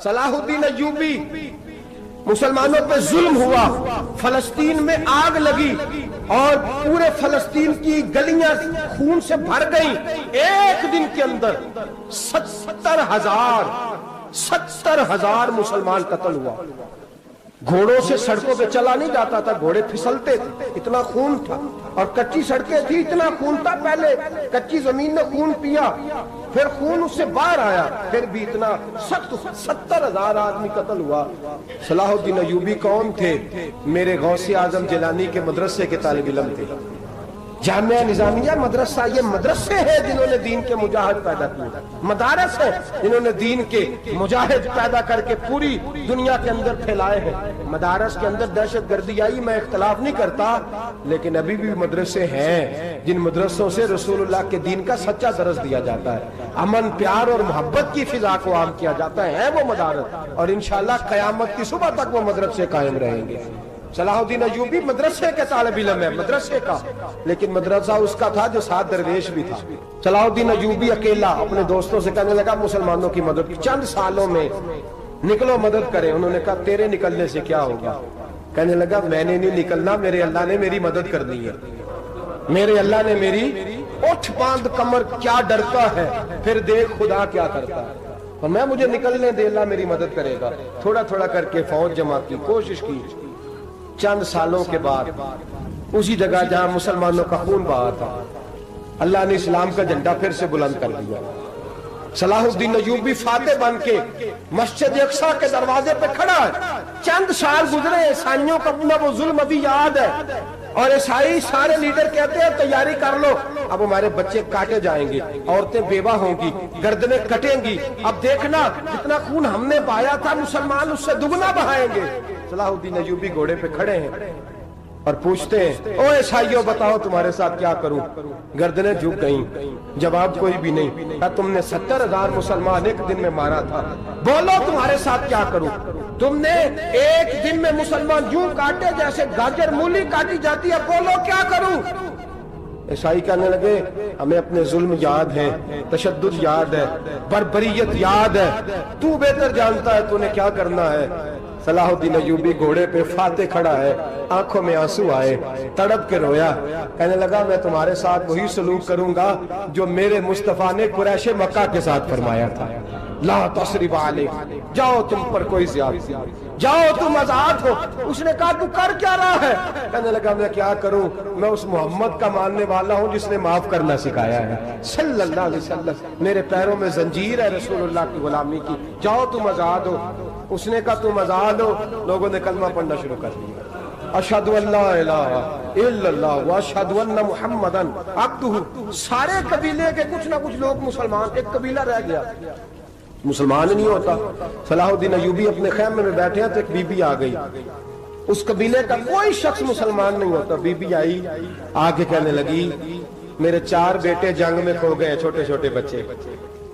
صلاح الدین ایوبی، مسلمانوں پہ ظلم ہوا، فلسطین میں آگ لگی اور پورے فلسطین کی گلیاں خون سے بھر گئیں۔ ایک دن کے اندر 70,000 مسلمان قتل ہوا۔ گھوڑوں سے سڑکوں پہ چلا نہیں جاتا تھا، گھوڑے پھسلتے تھے، اتنا خون تھا، اور کچی سڑکیں تھی، اتنا خون تھا۔ پہلے کچی زمین نے خون پیا، پھر خون اس سے باہر آیا، پھر بھی اتنا سخت 70,000 آدمی قتل ہوا۔ صلاح الدین ایوبی کون تھے؟ میرے غوث اعظم جیلانی کے مدرسے کے طالب علم تھے۔ جامعہ نظامیہ مدرسہ، یہ مدرسے ہیں جنہوں نے دین کے مجاہد پیدا کیے، مدارس ہیں جنہوں نے دین کے مجاہد پیدا کر کے پوری دنیا کے اندر پھیلائے ہیں۔ مدارس کے اندر دہشت گردی آئی، میں اختلاف نہیں کرتا، لیکن ابھی بھی مدرسے ہیں جن مدرسوں سے رسول اللہ کے دین کا سچا درس دیا جاتا ہے، امن، پیار اور محبت کی فضا کو عام کیا جاتا ہے وہ مدارس، اور انشاءاللہ قیامت کی صبح تک وہ مدرسے قائم رہیں گے۔ صلاح الدین ایوبی مدرسے کے طالب علم ہے، مدرسے کا، لیکن مدرسہ اس کا تھا جو ساتھ درویش بھی تھا۔ صلاح الدین ایوبی اکیلا اپنے دوستوں سے کہنے لگا مسلمانوں کی مدد چند سالوں میں نکلو مدد کریں۔ انہوں نے کہا تیرے نکلنے سے کیا ہوگا؟ کہنے لگا میں نے نہیں نکلنا، میرے اللہ نے میری مدد کرنی ہے، میرے اللہ نے میری اٹھ باندھ کمر، کیا ڈرتا ہے پھر دیکھ خدا کیا کرتا ہے، اور میں مجھے نکلنے دے، اللہ میری مدد کرے گا۔ تھوڑا تھوڑا کر کے فوج جمع کی، کوشش کی۔ چند سالوں کے بعد اسی جگہ جہاں مسلمانوں کا خون بہا تھا، اللہ نے اسلام کا جھنڈا پھر سے بلند کر دیا۔ صلاح الدین ایوبی فاتح بن کے مسجد اقصی کے دروازے پہ کھڑا ہے۔ چند سال گزرے، عیسائیوں کا اپنا وہ ظلم ابھی یاد ہے، اور عیسائی سارے لیڈر کہتے ہیں تیاری کر لو، اب ہمارے بچے کاٹے جائیں گے، عورتیں بیوہ ہوں گی، گردنیں کٹیں گی، اب دیکھنا جتنا خون ہم نے بہایا تھا مسلمان اس سے دگنا بہائیں گے۔ صلاح الدین ایوبی گھوڑے پہ کھڑے ہیں اور پوچھتے ہیں او عیسائیوں بتاؤ تمہارے ساتھ کیا کروں؟ گردنیں جھک گئیں، جواب کوئی بھی نہیں۔ کہا تم نے 70,000 مسلمان ایک دن میں مارا تھا، بولو تمہارے ساتھ کیا کروں؟ تم نے ایک دن میں مسلمان یوں کاٹے جیسے گاجر مولی کاٹی جاتی ہے، بولو کیا کروں؟ عیسائی کہنے لگے ہمیں اپنے ظلم یاد ہے، تشدد یاد ہے، بربریت یاد ہے، تو بہتر جانتا ہے تو نے کیا کرنا ہے۔ صلاح الدین ایوبی گھوڑے پہ فاتح کھڑا ہے، آنکھوں میں آنسو آئے، تڑپ کے رویا، کہنے لگا میں تمہارے ساتھ وہی سلوک کروں گا جو میرے مصطفیٰ نے قریش مکہ کے ساتھ فرمایا تھا، لا تصریب علیک، جاؤ تم پر کوئی زیادتی، جاؤ تم آزاد ہو۔ اس نے کہا تو کر کیا رہا ہے؟ کہنے لگا میں کیا کروں، میں اس محمد کا ماننے والا ہوں جس نے معاف کرنا سکھایا ہے صلی اللہ علیہ وسلم، میرے پیروں میں زنجیر ہے رسول اللہ کی غلامی کی، جاؤ تم آزاد ہو۔ اس نے کہا تم آزاد ہو، لوگوں نے کلمہ پڑھنا شروع کر دیا، اشہد ان لا الہ الا اللہ واشہد ان محمدن عبدہ۔ سارے قبیلے کے کچھ نہ کچھ لوگ مسلمان، ایک قبیلہ رہ گیا مسلمان نہیں ہوتا۔ صلاح الدین ایوبی اپنے خیمے میں بیٹھے ہیں تو ایک بی بی آ گئی، اس قبیلے کا کوئی شخص مسلمان نہیں ہوتا۔ بی بی آئی، آگے کہنے لگی میرے 4 بیٹے جنگ میں کھو گئے، چھوٹے چھوٹے بچے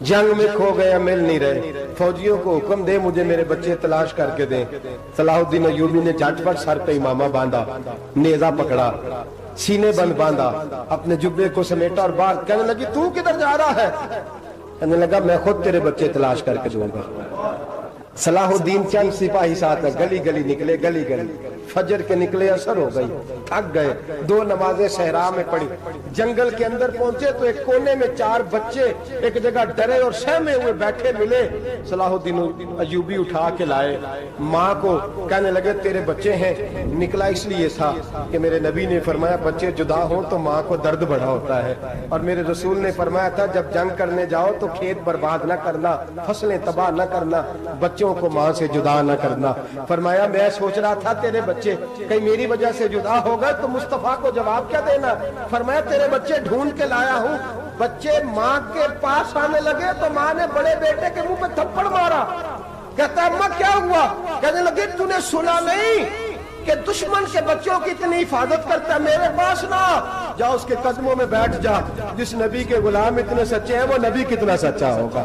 جنگ میں کھو گئے، مل نہیں رہے، فوجیوں کو حکم دے مجھے میرے بچے تلاش کر کے دیں۔ صلاح الدین ایوبی نے جھٹ پٹ سر پہ امامہ باندھا، نیزہ پکڑا، سینے بند باندھا، اپنے جبے کو سمیٹا اور باہر کہنے لگی تو کدھر جا رہا ہے؟ کہنے لگا میں خود تیرے بچے تلاش کر کے دوں گا۔ صلاح الدین چند سپاہی ساتھ گلی گلی نکلے، گلی گلی فجر کے نکلے، اثر ہو گئی، تھک گئے، 2 نمازیں صحرا میں پڑھی، جنگل کے اندر پہنچے تو ایک کونے میں 4 بچے ایک جگہ ڈرے اور سہمے ہوئے بیٹھے ملے۔ صلاح الدین ایوبی اٹھا کے لائے، ماں کو کہنے لگے تیرے بچے ہیں، نکلا اس لیے تھا کہ میرے نبی نے فرمایا بچے جدا ہوں تو ماں کو درد بڑا ہوتا ہے، اور میرے رسول نے فرمایا تھا جب جنگ کرنے جاؤ تو کھیت برباد نہ کرنا، فصلیں تباہ نہ کرنا، بچوں کو ماں سے جدا نہ کرنا۔ فرمایا میں سوچ رہا تھا تیرے بچے کہیں میری وجہ سے جدا ہو گئے تو مصطفیٰ کو جواب کیا دینا؟ فرمایا تیرے بچے ڈھونڈ کے لایا ہوں۔ بچے ماں کے پاس آنے لگے تو ماں نے بڑے بیٹے کے منہ پہ تھپڑ مارا، کہتا ہے اماں کیا ہوا؟ کہنے لگی تو نے سنا نہیں کہ دشمن کے بچوں کی اتنی حفاظت کرتا ہے، میرے پاس نہ جا، اس کے قدموں میں بیٹھ جا، جس نبی کے غلام اتنے سچے ہیں وہ نبی کتنا سچا ہوگا۔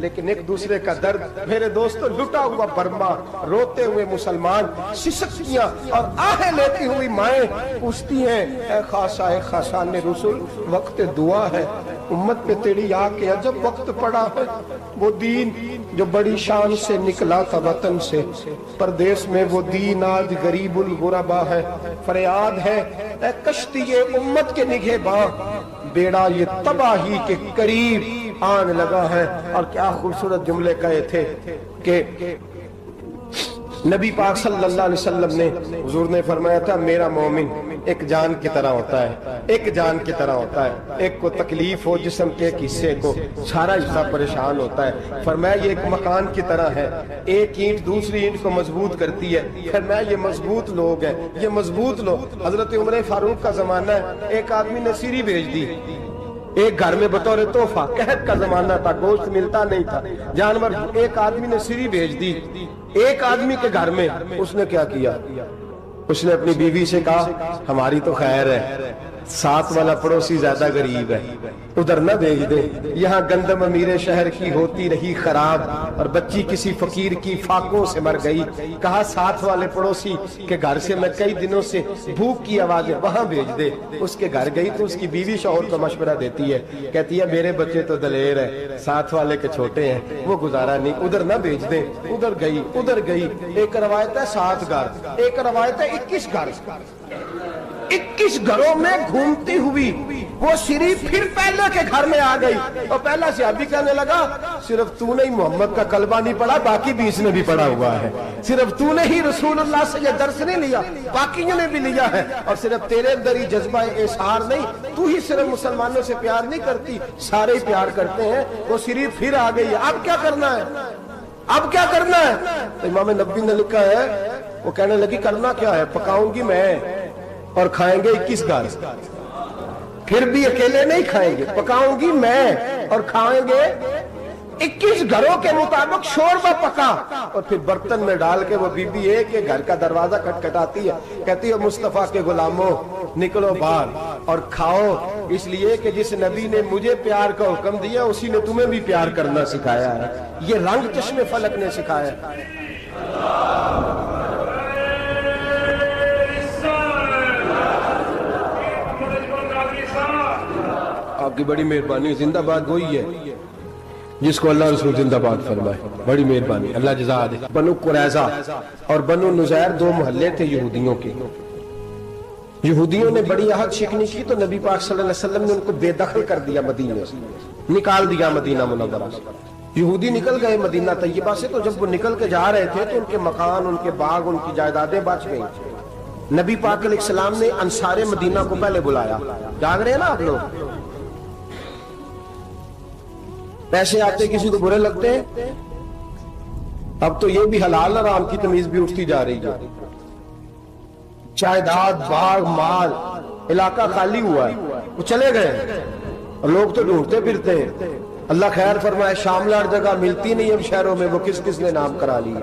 لیکن ایک دوسرے کا درد میرے دوستو لٹا ہوا برما، روتے ہوئے مسلمان، سسکیاں اور آہیں لیتی ہوئی مائیں پوچھتی ہیں اے خاصا اے خاصان رسول وقت دعا ہے، امت پہ تیری آ کے عجب وقت پڑا ہے۔ وہ دین جو بڑی شان سے نکلا تھا وطن سے، پردیس میں وہ دین آج غریب الغربا ہے۔ فریاد ہے اے کشتی امت کے نگہباں، بیڑا یہ تباہی کے قریب آن لگا ہے۔ اور کیا خوبصورت جملے کہے تھے کہ نبی پاک صلی اللہ علیہ وسلم نے، حضور نے فرمایا تھا میرا مومن ایک جان کی طرح ہوتا ہے، ایک جان کی طرح ہوتا ہے، ایک کو تکلیف ہو جسم کے ایک حصے کو سارا حصہ پریشان ہوتا ہے۔ فرمایا یہ ایک مکان کی طرح ہے، ایک اینٹ دوسری اینٹ کو مضبوط کرتی ہے۔ فرمایا یہ مضبوط لوگ ہیں، یہ مضبوط لوگ۔ حضرت عمر فاروق کا زمانہ ہے، ایک آدمی نے سیری بھیج دی ایک گھر میں بطور تحفہ، قحط کا زمانہ تھا، گوشت ملتا نہیں تھا، جانور، ایک آدمی نے سیری بھیج دی ایک آدمی کے گھر میں۔ اس نے کیا کیا؟ اس نے اپنی بیوی سے کہا ہماری تو خیر ہے، ساتھ والا پڑوسی زیادہ غریب ہے، ادھر نہ بھیج دے، یہاں گندم امیر شہر کی ہوتی رہی خراب اور بچی کسی فقیر کی فاقوں سے مر گئی۔ کہا ساتھ والے پڑوسی کے گھر سے میں کئی دنوں سے بھوک کی آوازیں، وہاں بھیج دے۔ اس کے گھر گئی تو اس کی بیوی شوہر کو مشورہ دیتی ہے، کہتی ہے میرے بچے تو دلیر ہیں، ساتھ والے کے چھوٹے ہیں، وہ گزارا نہیں، ادھر نہ بھیج دے۔ ادھر گئی۔ ایک روایت ہے 7 گھر، ایک روایت ہے 21 گھر، 21 گھروں میں گھومتی ہوئی وہ سری پھر پہلے کے گھر میں آ گئی، اور پہلا صحابی کہنے لگا صرف تو نے ہی محمد کا کلمہ نہیں پڑھا، باقی بھی اس نے بھی پڑھا ہوا ہے، صرف تو نے ہی رسول اللہ سے یہ درس نہیں لیا، باقیوں نے بھی لیا ہے، اور صرف تیرے اندر ہی جذبہ اظہار نہیں، تو ہی صرف مسلمانوں سے پیار نہیں کرتی، سارے ہی پیار کرتے ہیں۔ وہ سری پھر آ گئی، اب کیا کرنا ہے؟ اب کیا کرنا ہے؟ تو امام نبوی نے لکھا ہے، وہ کہنے لگی کرنا کیا ہے؟ پکاؤں گی میں اور کھائیں گے 21 گھر، پھر بھی اکیلے نہیں کھائیں گے، پکاؤں گی میں اور کھائیں گے 21 گھروں کے مطابق شوربہ پکا، اور پھر برتن میں ڈال کے وہ بی بی ایک گھر کا دروازہ کھٹکھٹاتی ہے، کہتی ہے مصطفیٰ کے غلاموں نکلو باہر اور کھاؤ، اس لیے کہ جس نبی نے مجھے پیار کا حکم دیا اسی نے تمہیں بھی پیار کرنا سکھایا ہے، یہ رنگ چشم فلک نے سکھایا ہے۔ آپ کی بڑی مہربانی، زندہ باد وہی ہے جس کو اللہ رسول زندہ باد فرمائے، بڑی مہربانی، اللہ جزا دے۔ بنو قریظہ اور بنو نذیر 2 محلے تھے یہودیوں کے، یہودیوں نے بڑی عہد شکنی کی تو نبی پاک صلی اللہ علیہ وسلم نے ان کو بے دخل کر دیا، مدینہ سے نکال دیا، مدینہ منورہ سے۔ یہودی نکل گئے مدینہ طیبہ سے، تو جب وہ نکل کے جا رہے تھے تو ان کے مکان، ان کے باغ، ان کی جائیدادیں بچ گئیں۔ نبی پاک علیہ السلام نے انصار مدینہ کو پہلے بلایا، جاگ رہے ہیں نا آپ لوگ؟ پیسے آتے کسی کو برے لگتے ہیں، اب تو یہ بھی حلال حرام کی تمیز بھی اٹھتی جا رہی ہے، جائیداد، باغ، مال، علاقہ خالی ہوا ہے، وہ چلے گئے اور لوگ تو ڈھونڈتے پھرتے ہیں۔ اللہ خیر فرمائے، شاملہ جگہ ملتی نہیں اب شہروں میں، وہ کس کس نے نام کرا لی،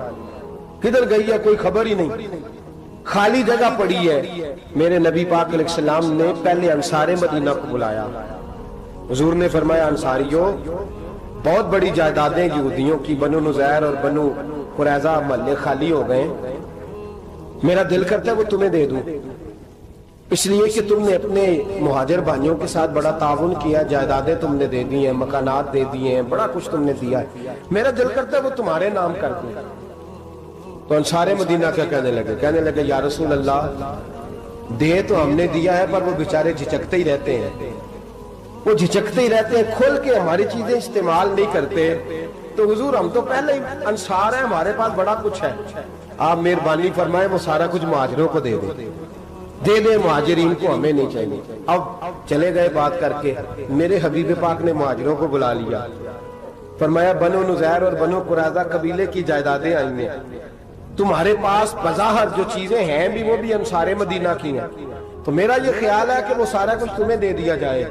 کدھر گئی ہے کوئی خبر ہی نہیں، خالی جگہ پڑی ہے۔ میرے نبی پاک علیہ السلام نے پہلے انصار مدینہ کو بلایا، حضور نے فرمایا انصاریوں بہت بڑی جائیدادیں یہودیوں کی، بنو نذیر اور بنو قریظہ محلے خالی ہو گئے، میرا دل کرتا ہے وہ تمہیں دے دوں، اس لیے کہ تم نے اپنے مہاجر بھائیوں کے ساتھ بڑا تعاون کیا، جائیدادیں تم نے دے دی ہیں، مکانات دے دیے ہیں، بڑا کچھ تم نے دیا ہے، میرا دل کرتا ہے وہ تمہارے نام کر دوں۔ تو انصار مدینہ کیا کہنے لگے یا رسول اللہ دے تو ہم نے دیا ہے پر وہ بیچارے جھچکتے ہی رہتے ہیں، وہ جھچکتے ہی رہتے ہیں، کھول کے ہماری چیزیں استعمال نہیں کرتے، تو حضور ہم تو پہلے ہی انصار ہیں، ہمارے پاس بڑا کچھ ہے، آپ مہربانی فرمائیں وہ سارا کچھ مہاجروں کو دے دے مہاجرین کو، ہمیں نہیں چاہیے۔ اب چلے گئے بات کر کے، میرے حبیب پاک نے مہاجروں کو بلا لیا، فرمایا بنو نذیر اور بنو قریظہ قبیلے کی جائیدادیں آئی ہیں، تمہارے پاس بظاہر جو چیزیں ہیں بھی وہ بھی انصار مدینہ کی ہیں، تو میرا یہ خیال ہے کہ وہ سارا کچھ تمہیں دے دیا جائے۔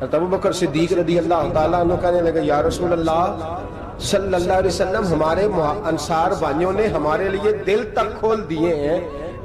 ابو بکر صدیق رضی اللہ تعالیٰ عنہ کہنے لگے یا رسول اللہ صلی اللہ علیہ وسلم ہمارے انصار بھائیوں نے ہمارے لیے دل تک کھول دیے ہیں،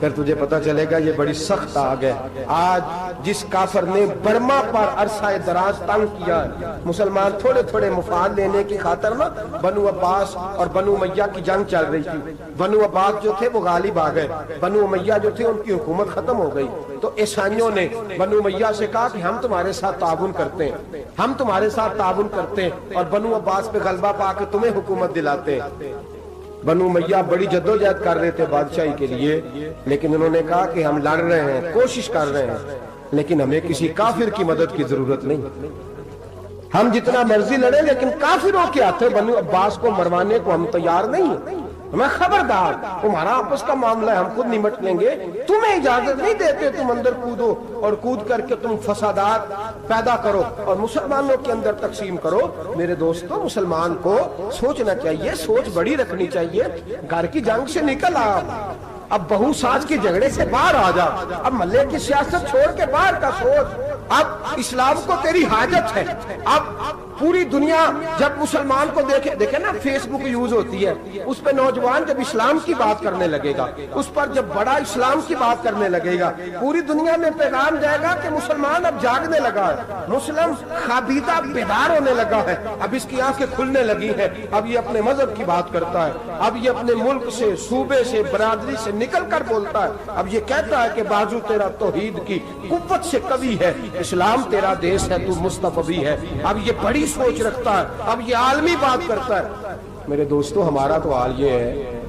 پھر تجھے پتا چلے گا یہ بڑی سخت آگ ہے. آج جس کافر نے برما پر عرصہ دراز تنگ کیا ہے، مسلمان تھوڑے تھوڑے مفاد لینے کی خاطر نا، بنو عباس اور بنو امیہ کی جنگ چل رہی تھی. بنو عباس جو تھے وہ غالب آ گئے، بنو امیہ جو تھے ان کی حکومت ختم ہو گئی. تو عیسائیوں نے بنو امیہ سے کہا کہ ہم تمہارے ساتھ تعاون کرتے ہیں، ہم تمہارے ساتھ تعاون کرتے ہیں اور بنو عباس پہ غلبہ پا کے تمہیں حکومت دلاتے ہیں. بنو امیہ بڑی جدوجہد کر رہے تھے بادشاہی کے لیے، لیکن انہوں نے کہا کہ ہم لڑ رہے ہیں، کوشش کر رہے ہیں، لیکن ہمیں کسی کافر کی مدد کی ضرورت نہیں. ہم جتنا مرضی لڑیں لیکن کافروں کے ہاتھوں بنو عباس کو مروانے کو ہم تیار نہیں ہیں. میں خبردار، تمہارا آپس کا معاملہ ہے، ہم خود نمٹ لیں گے، تمہیں اجازت نہیں دیتے تم اندر کودو اور کود کر کے تم فسادات پیدا کرو اور مسلمانوں کے اندر تقسیم کرو. میرے دوستو، مسلمان کو سوچنا چاہیے، سوچ بڑی رکھنی چاہیے. گھر کی جنگ سے نکل آ، اب بہو ساس کے جھگڑے سے باہر آ جا، اب محلے کی سیاست چھوڑ کے باہر کا سوچ. اب اسلام کو تیری حاجت ہے. اب پوری دنیا جب مسلمان کو دیکھے نا، فیس بک یوز ہوتی ہے، اس پہ نوجوان جب اسلام کی بات کرنے لگے گا، اس پر جب بڑا اسلام کی بات کرنے لگے گا، پوری دنیا میں پیغام جائے گا کہ مسلمان اب جاگنے لگا ہے، مسلم خوابیدہ بیدار ہونے لگا ہے، اب اس کی آنکھیں کھلنے لگی ہیں، اب یہ اپنے مذہب کی بات کرتا ہے، اب یہ اپنے ملک سے، صوبے سے، برادری سے نکل کر بولتا ہے. اب یہ کہتا ہے کہ بازو تیرا توحید کی قوت سے قوی ہے، اسلام تیرا دیش ہے، تو مصطفی ہے. اب یہ بڑی سوچ رکھتا ہے، اب یہ عالمی بات کرتا ہے. میرے دوستو، ہمارا تو حال یہ ہے.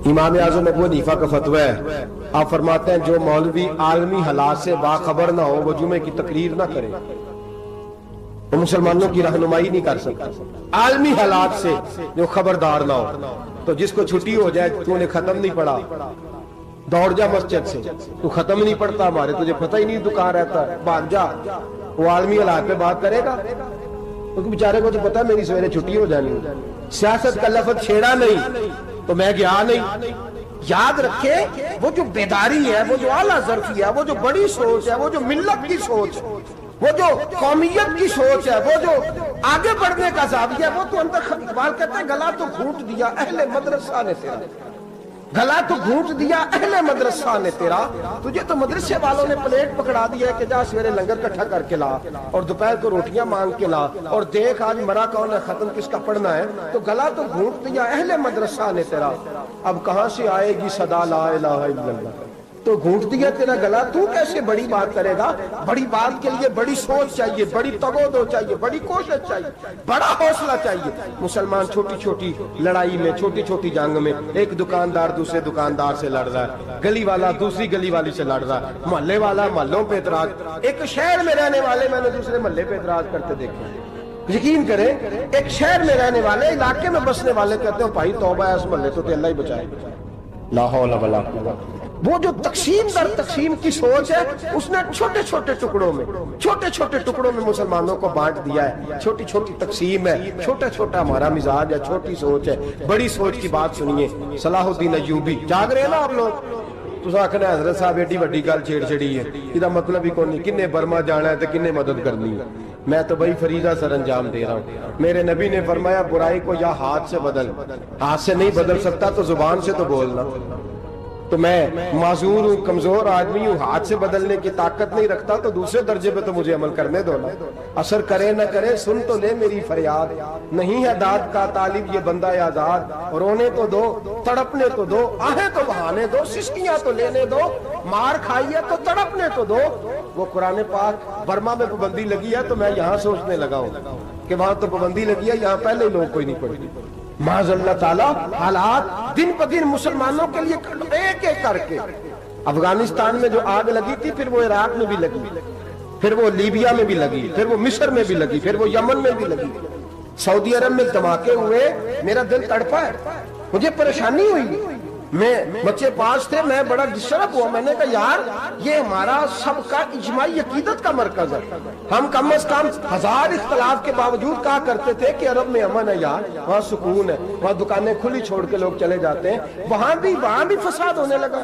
امام اعظم ابو حنیفہ کا فتویٰ ہے، آپ فرماتے ہیں جو مولوی عالمی حالات سے باخبر نہ ہو وہ جمعے کی تقریر نہ کرے، وہ مسلمانوں کی رہنمائی نہیں کر سکتا. عالمی حالات سے جو خبردار نہ ہو، تو جس کو چھٹی ہو جائے، تو نے ختم نہیں پڑھا، دوڑ جا مسجد سے، تو ختم نہیں پڑھتا ہمارے، تجھے پتہ ہی نہیں تو کہاں رہتا ہے، بھاگ جا. وہ عالمی حالات پہ بات کرے گا، کیونکہ بیچارے کو تو پتا ہے میری سویرے چھٹی ہو جانی. سیاست کا لفظ چھیڑا نہیں تو میں گیا نہیں. یاد رکھے، وہ جو بیداری ہے، وہ جو اعلیٰ ظرفی ہے، وہ جو بڑی سوچ ہے، وہ جو ملت کی سوچ، وہ جو قومیت کی سوچ ہے، وہ جو آگے بڑھنے کا زاویہ ہے، وہ تو اندر. اقبال کہتے ہیں گلا تو گھونٹ دیا اہل مدرسہ نے تیرا، گلا تو گھونٹ دیا اہل مدرسہ نے تیرا. تجھے تو مدرسے والوں نے پلیٹ پکڑا دیا ہے کہ جا سویرے لنگر کٹھا کر کے لا اور دوپہر کو روٹیاں مانگ کے لا اور دیکھ آج مرا کون ہے، ختم کس کا پڑھنا ہے. تو گلا تو گھونٹ دیا اہل مدرسہ نے تیرا، اب کہاں سے آئے گی صدا لا الہ الا اللہ. تو گھونٹ دیا تیرا گلا، تو کیسے بڑی بات کرے گا؟ بڑی بات کے لیے بڑی سوچ چاہیے، بڑی تگودو چاہیے، بڑی کوشش چاہیے، بڑا حوصلہ چاہیے. مسلمان چھوٹی چھوٹی لڑائی میں، چھوٹی چھوٹی جنگ میں، ایک دکاندار دوسرے دکاندار سے لڑ رہا ہے، گلی والا دوسری گلی والی سے لڑ رہا ہے، محلے والا محلوں پہ اعتراض. ایک شہر میں رہنے والے میں نے دوسرے محلے پہ اعتراض کرتے دیکھے. یقین کریں، ایک شہر میں رہنے والے، علاقے میں بسنے والے کہتے ہیں بھائی توبہ ہے اس محلے تو اللہ ہی بچائے. لا حول ولا قوت. وہ جو تقسیم در تقسیم کی سوچ ہے، اس نے چھوٹے چھوٹے ٹکڑوں میں مسلمانوں کو بانٹ دیا ہے. چھوٹی چھوٹی تقسیم ہے، چھوٹا چھوٹا ہمارا مزاج ہے، چھوٹی سوچ ہے. بڑی سوچ کی بات سنیے. صلاح الدین ایوبی، جاگ رہے ہیں نا آپ لوگ؟ تو آخنا حضرت صاحب ایڈی وڈی گل چھیڑ چھڑی ہے، یہ مطلب ہی کون نہیں، کنے برما جانا ہے تو کنے مدد کرنی ہے. میں تو بھائی فریضہ سر انجام دے رہا ہوں. میرے نبی نے فرمایا برائی کو یا ہاتھ سے بدل، ہاتھ سے نہیں بدل سکتا تو زبان سے تو بولنا. تو میں معذور ہوں، کمزور آدمی ہوں، ہاتھ سے بدلنے کی طاقت نہیں رکھتا، تو دوسرے درجے پہ تو مجھے عمل کرنے دو نا. اثر کرے نہ کرے سن تو لے میری فریاد، نہیں ہے داد کا طالب یہ بندہ آزاد. رونے تو دو، تڑپنے تو دو، آہیں تو بہانے دو، سسکیاں تو لینے دو، مار کھائیے تو تڑپنے تو دو. وہ قرآن پاک برما میں پابندی لگی ہے تو میں یہاں سوچنے لگا ہوں کہ وہاں تو پابندی لگی ہے، یہاں پہلے لوگ کوئی نہیں پڑھی. معاذ اللہ تعالیٰ حالات دن پہ دن مسلمانوں کے لیے ایک ایک کر کے. افغانستان میں جو آگ لگی تھی، پھر وہ عراق میں بھی لگی، پھر وہ لیبیا میں بھی لگی، پھر وہ مصر میں بھی لگی، پھر وہ یمن میں بھی لگی. سعودی عرب میں دھماکے ہوئے، میرا دل تڑپا ہے، مجھے پریشانی ہوئی. میں بچے پاس تھے، میں بڑا ڈسٹرب ہوا. میں نے کہا یار یہ ہمارا سب کا اجماعی عقیدت کا مرکز ہے. ہم کم از کم ہزار اختلاف کے باوجود کہا کرتے تھے کہ عرب میں امن ہے یار، وہاں سکون ہے، وہاں دکانیں کھلی چھوڑ کے لوگ چلے جاتے ہیں. وہاں بھی فساد ہونے لگا.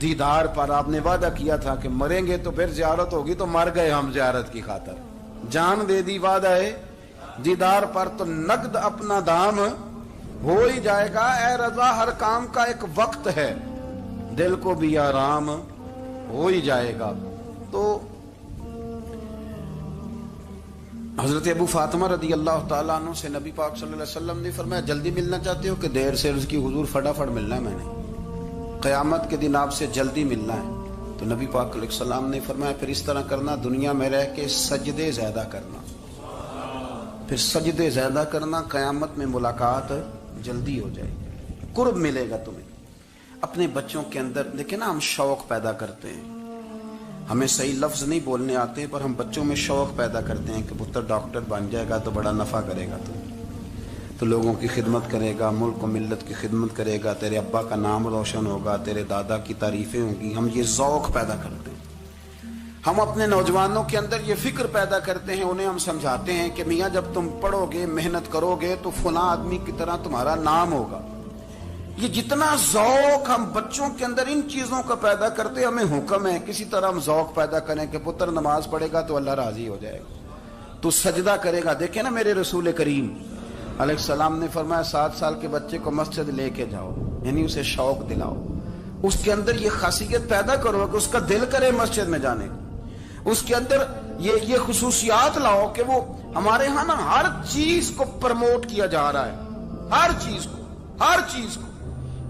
دیدار پر آپ نے وعدہ کیا تھا کہ مریں گے تو پھر زیارت ہوگی، تو مر گئے ہم زیارت کی خاطر، جان دے دی وعدہ ہے دیدار پر، تو نقد اپنا دام ہو ہی جائے گا۔ اے رضا ہر کام کا ایک وقت ہے، دل کو بھی آرام ہو ہی جائے گا۔ تو حضرت ابو فاطمہ رضی اللہ تعالیٰ عنہ سے نبی پاک صلی اللہ علیہ وسلم نے فرمایا جلدی ملنا چاہتے ہو کہ دیر سے؟ عرض کی حضور فٹافٹ ملنا ہے، میں نے قیامت کے دن آپ سے جلدی ملنا ہے۔ تو نبی پاک علیہ السلام نے فرمایا پھر اس طرح کرنا، دنیا میں رہ کے سجدے زیادہ کرنا، پھر سجدے زیادہ کرنا، قیامت میں ملاقات جلدی ہو جائے گی، قرب ملے گا تمہیں۔ اپنے بچوں کے اندر دیکھیں نا، ہم شوق پیدا کرتے ہیں، ہمیں صحیح لفظ نہیں بولنے آتے پر ہم بچوں میں شوق پیدا کرتے ہیں کہ پتر ڈاکٹر بن جائے گا تو بڑا نفع کرے گا، تو لوگوں کی خدمت کرے گا، ملک و ملت کی خدمت کرے گا، تیرے ابا کا نام روشن ہوگا، تیرے دادا کی تعریفیں ہوں گی۔ ہم یہ ذوق پیدا کرتے ہیں۔ ہم اپنے نوجوانوں کے اندر یہ فکر پیدا کرتے ہیں، انہیں ہم سمجھاتے ہیں کہ میاں جب تم پڑھو گے، محنت کرو گے تو فلاں آدمی کی طرح تمہارا نام ہوگا۔ یہ جتنا ذوق ہم بچوں کے اندر ان چیزوں کا پیدا کرتے، ہمیں حکم ہے کسی طرح ہم ذوق پیدا کریں کہ پتر نماز پڑھے گا تو اللہ راضی ہو جائے گا، تو سجدہ کرے گا۔ دیکھیں نا میرے رسول کریم علیہ السلام نے فرمایا 7 سال کے بچے کو مسجد لے کے جاؤ، یعنی اسے شوق دلاؤ، اس کے اندر یہ خاصیت پیدا کرو کہ اس کا دل کرے مسجد میں جانے کو، اس کے اندر یہ خصوصیات لاؤ کہ وہ ہمارے ہاں نا ہر چیز کو پروموٹ کیا جا رہا ہے، ہر چیز کو،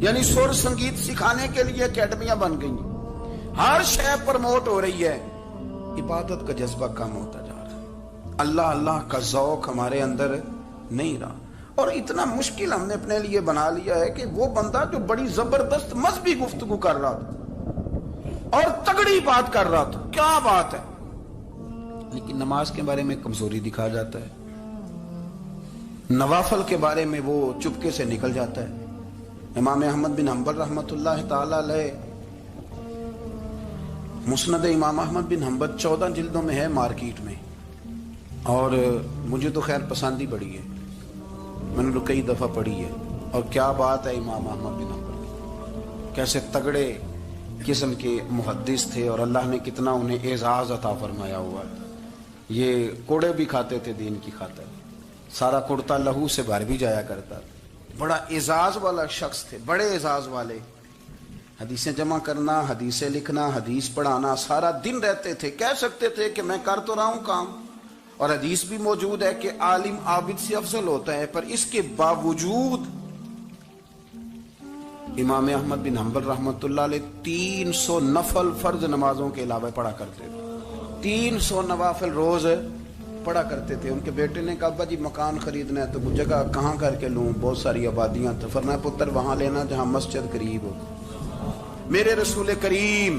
یعنی سر سنگیت سکھانے کے لیے اکیڈمیاں بن گئی ہیں، ہر شے پروموٹ ہو رہی ہے، عبادت کا جذبہ کم ہوتا جا رہا ہے، اللہ اللہ کا ذوق ہمارے اندر نہیں رہا۔ اور اتنا مشکل ہم نے اپنے لیے بنا لیا ہے کہ وہ بندہ جو بڑی زبردست مذہبی گفتگو کر رہا تھا اور تگڑی بات کر رہا تھا، کیا بات ہے، لیکن نماز کے بارے میں کمزوری دکھا جاتا ہے، نوافل کے بارے میں وہ چپکے سے نکل جاتا ہے۔ امام احمد بن حنبل رحمۃ اللہ تعالی علیہ، مسند امام احمد بن حنبل 14 جلدوں میں ہے مارکیٹ میں، اور مجھے تو خیر پسند ہی بڑی ہے، میں نے تو کئی دفعہ پڑھی ہے۔ اور کیا بات ہے امام احمد بن حنبل، کیسے تگڑے قسم کے محدث تھے، اور اللہ نے کتنا انہیں اعزاز عطا فرمایا ہوا۔ یہ کوڑے بھی کھاتے تھے دین کی خاطر، سارا کرتا لہو سے بھر بھی جایا کرتا، بڑا اعزاز والا شخص تھے، بڑے اعزاز والے، حدیثیں جمع کرنا، حدیثیں لکھنا، حدیث پڑھانا، سارا دن رہتے تھے۔ کہہ سکتے تھے کہ میں کر تو رہا ہوں کام، اور حدیث بھی موجود ہے کہ عالم عابد سے افضل ہوتا ہے، پر اس کے باوجود امام احمد بن حنبل رحمۃ اللہ علیہ 300 نفل فرض نمازوں کے علاوہ پڑھا کرتے تھے، 300 نوافل روز پڑھا کرتے تھے۔ ان کے بیٹے نے کہا ابا جی مکان خریدنا ہے تو وہ جگہ کہاں کر کے لوں، بہت ساری آبادیاں، تو فرمایا پتر وہاں لینا جہاں مسجد قریب ہو۔ میرے رسول کریم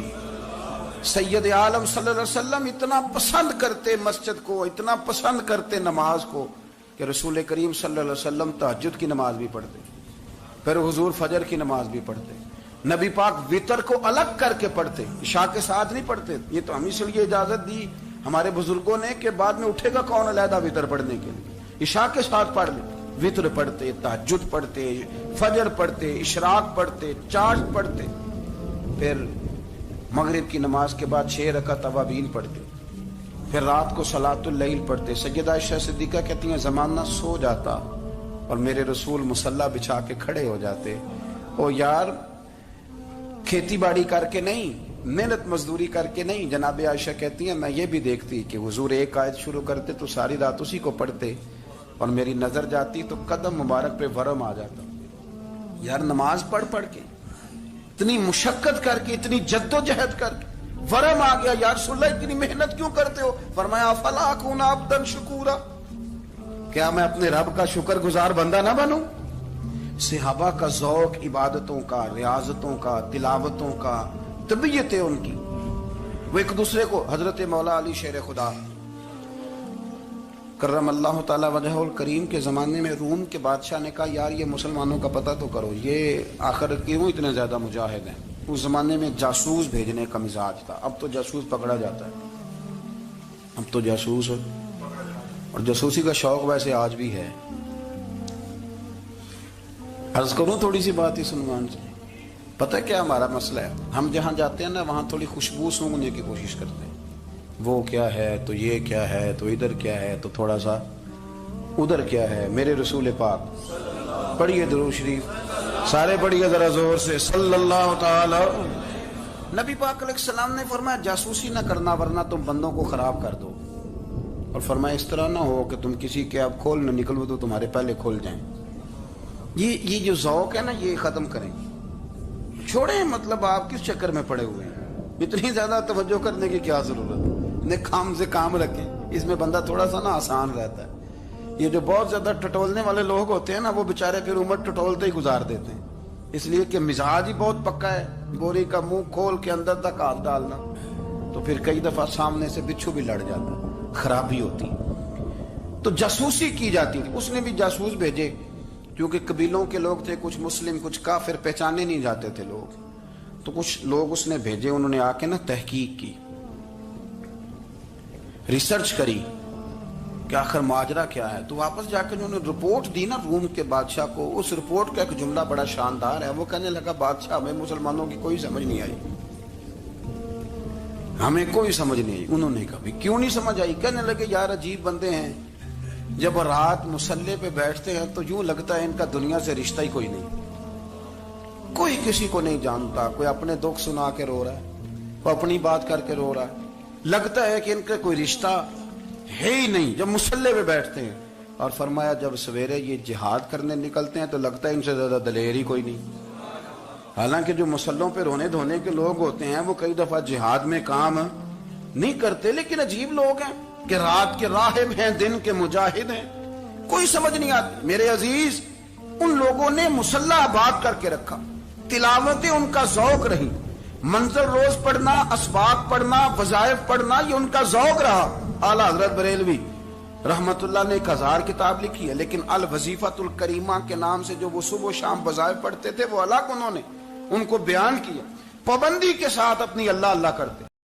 سید عالم صلی اللہ علیہ وسلم اتنا پسند کرتے مسجد کو، اتنا پسند کرتے نماز کو، کہ رسول کریم صلی اللہ علیہ وسلم تہجد کی نماز بھی پڑھتے، پھر حضور فجر کی نماز بھی پڑھتے، نبی پاک وتر کو الگ کر کے پڑھتے، عشاء کے ساتھ نہیں پڑھتے۔ یہ تو ہم اس لیے اجازت دی ہمارے بزرگوں نے کہ بعد میں اٹھے گا کون علیحدہ وتر پڑھنے کے لیے، عشاء کے ساتھ پڑھ لے، وتر پڑھتے، تہجد پڑھتے، فجر پڑھتے، اشراق پڑھتے، چاشت پڑھتے، پھر مغرب کی نماز کے بعد 6 رکعت اوابین پڑھتے، پھر رات کو صلاۃ اللیل پڑھتے۔ سیدہ عائشہ صدیقہ کہتی ہیں زمانہ سو جاتا اور میرے رسول مصلی بچھا کے کھڑے ہو جاتے، او یار کھیتی باڑی کر کے نہیں، محنت مزدوری کر کے نہیں۔ جناب عائشہ کہتی ہیں میں یہ بھی دیکھتی کہ حضور ایک آیت شروع کرتے تو ساری رات اسی کو پڑھتے، اور میری نظر جاتی تو قدم مبارک پہ ورم آ جاتا۔ یار نماز پڑھ کے اتنی مشقت کر کے، اتنی جد و جہد کر کے ورم آ گیا، یا رسول اللہ اتنی محنت کیوں کرتے ہو؟ فرمایا افلا اکون عبدا شکورا، کیا میں اپنے رب کا شکر گزار بندہ نہ بنوں؟ صحابہ کا ذوق عبادتوں کا، ریاضتوں کا، تلاوتوں کا، طبیعت ہے ان کی، وہ ایک دوسرے کو۔ حضرت مولا علی شیر خدا کرم اللہ تعالی وجہہ الکریم کے زمانے میں روم کے بادشاہ نے کہا یار یہ مسلمانوں کا پتہ تو کرو، یہ آخر کیوں اتنے زیادہ مجاہد ہیں؟ اس زمانے میں جاسوس بھیجنے کا مزاج تھا، اب تو جاسوس پکڑا جاتا ہے، اب تو جاسوس، اور جاسوسی کا شوق ویسے آج بھی ہے۔ عرض کروں تھوڑی سی بات اس عنوان سے، پتہ کیا ہمارا مسئلہ ہے؟ ہم جہاں جاتے ہیں نا وہاں تھوڑی خوشبو سونگنے کی کوشش کرتے ہیں. وہ کیا ہے تو یہ کیا ہے تو ادھر کیا ہے تو تھوڑا سا ادھر کیا ہے. میرے رسول پاک پڑھیے درود شریف سارے پڑھیے ذرا زور سے صلی اللہ تعالی. نبی پاک علیہ السلام نے فرمایا جاسوسی نہ کرنا ورنہ تم بندوں کو خراب کر دو. اور فرمایا اس طرح نہ ہو کہ تم کسی کے آپ کھول نہ نکلو تو تمہارے پہلے کھول جائیں. یہ جو ذوق ہے نا یہ ختم کریں. چھوڑیں مطلب آپ کس چکر میں پڑے ہوئے ہیں. اتنی زیادہ توجہ کرنے کی کیا ضرورت ہے. انہیں کام سے کام رکھیں. اس میں بندہ تھوڑا سا نا آسان رہتا ہے. یہ جو بہت زیادہ ٹٹولنے والے لوگ ہوتے ہیں نا وہ بےچارے پھر عمر ٹٹولتے ہی گزار دیتے ہیں. اس لیے کہ مزاج ہی بہت پکا ہے. بوری کا منہ کھول کے اندر تک ہاتھ ڈالنا تو پھر کئی دفعہ سامنے سے بچھو بھی لڑ جاتا, خرابی ہوتی. تو جاسوسی کی جاتی تھی. اس نے بھی جاسوس بھیجے کیونکہ قبیلوں کے لوگ تھے, کچھ مسلم کچھ کافر, پہچانے نہیں جاتے تھے لوگ. تو کچھ لوگ اس نے بھیجے, انہوں نے آ کے نا تحقیق کی, ریسرچ کری کہ آخر ماجرا کیا ہے. تو واپس جا کے انہوں نے رپورٹ دی نا روم کے بادشاہ کو. اس رپورٹ کا ایک جملہ بڑا شاندار ہے. وہ کہنے لگا بادشاہ ہمیں مسلمانوں کی کوئی سمجھ نہیں آئی, ہمیں کوئی سمجھ نہیں آئی. انہوں نے کہا کیوں نہیں سمجھ آئی؟ کہنے لگے یار عجیب بندے ہیں, جب رات مصلے پہ بیٹھتے ہیں تو یوں لگتا ہے ان کا دنیا سے رشتہ ہی کوئی نہیں, کوئی کسی کو نہیں جانتا. کوئی اپنے دکھ سنا کے رو رہا ہے, کوئی اپنی بات کر کے رو رہا ہے. لگتا ہے کہ ان کا کوئی رشتہ ہے ہی نہیں جب مصلے پہ بیٹھتے ہیں. اور فرمایا جب سویرے یہ جہاد کرنے نکلتے ہیں تو لگتا ہے ان سے زیادہ دلیر ہی کوئی نہیں. حالانکہ جو مسلوں پہ رونے دھونے کے لوگ ہوتے ہیں وہ کئی دفعہ جہاد میں کام نہیں کرتے, لیکن عجیب لوگ ہیں کہ رات کے راہب ہیں, دن کے مجاہد ہیں, کوئی سمجھ نہیں آتی. میرے عزیز ان لوگوں نے مصلہ آباد کر کے رکھا, تلاوتیں ان کا ذوق رہی, منزل روز پڑھنا, اسباق پڑھنا, وظائف پڑھنا, یہ ان کا ذوق رہا. اعلیٰ حضرت بریلوی رحمت اللہ نے 1000 کتاب لکھی ہے, لیکن الوظیفۃ الکریمہ کے نام سے جو وہ صبح و شام وظائف پڑھتے تھے وہ الگ انہوں نے ان کو بیان کیا. پابندی کے ساتھ اپنی اللہ اللہ کرتے.